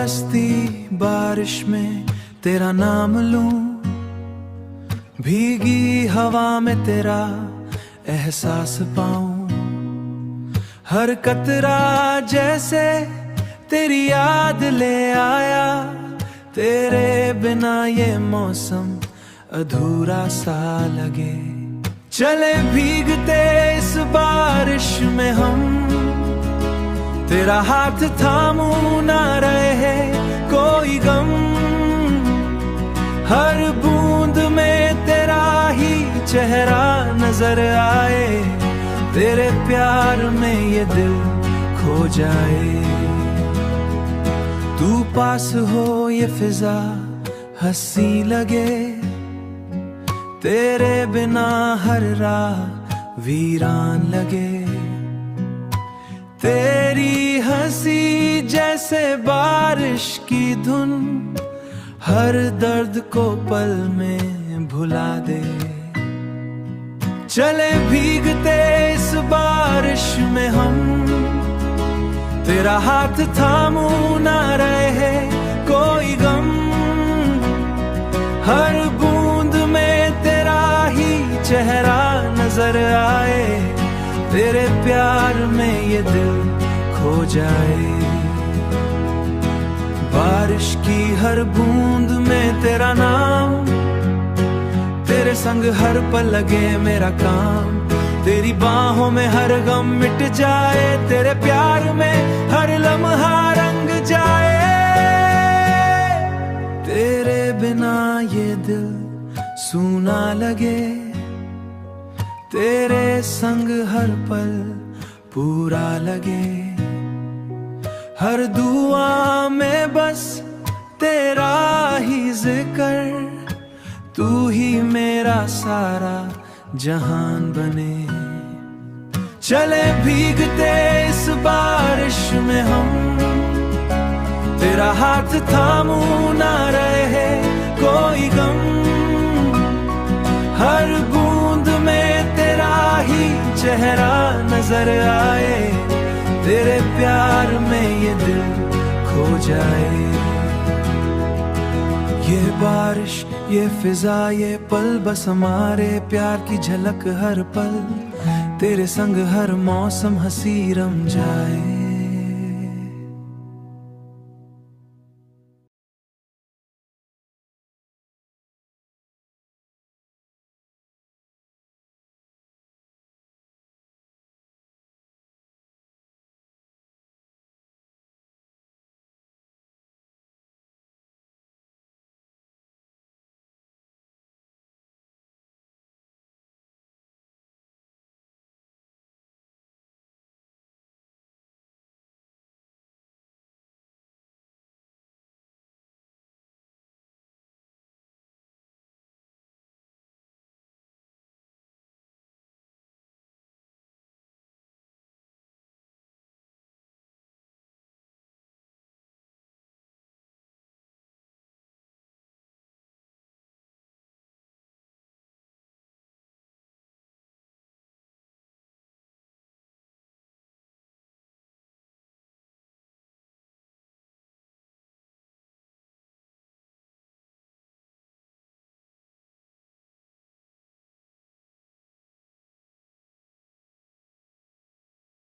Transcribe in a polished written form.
बरसती बारिश में तेरा नाम लूं, भीगी हवा में तेरा एहसास पाऊं, हर कतरा जैसे तेरी याद ले आया, तेरे बिना ये मौसम अधूरा सा लगे। चले भीगते इस बारिश में हम, तेरा हाथ थामू ना रहे कोई गम, हर बूंद में तेरा ही चेहरा नजर आए, तेरे प्यार में ये दिल खो जाए। तू पास हो ये फिजा हंसी लगे, तेरे बिना हर राह वीरान लगे। तेरी हंसी जैसे बारिश की धुन, हर दर्द को पल में भुला दे। चले भीगते इस बारिश में हम, तेरा हाथ थामू ना रहे कोई गम, हर बूंद में तेरा ही चेहरा नजर आए, तेरे प्यार में ये दिल खो जाए। बारिश की हर बूंद में तेरा नाम, तेरे संग हर पल लगे मेरा काम, तेरी बाहों में हर गम मिट जाए, तेरे प्यार में हर लम्हा रंग जाए। तेरे बिना ये दिल सूना लगे, तेरे संग हर पल पूरा लगे, हर दुआ में बस तेरा ही जिक्र, तू ही मेरा सारा जहान बने। चले भीगते इस बारिश में हम, तेरा हाथ थामू ना रहे कोई गम, हर बूंद में तेरा ही चेहरा नजर आए, तेरे प्यार में ये दिल खो जाए। ये बारिश ये फिजा ये पल बस हमारे प्यार की झलक हर पल, तेरे संग हर मौसम हंसी रम जाए।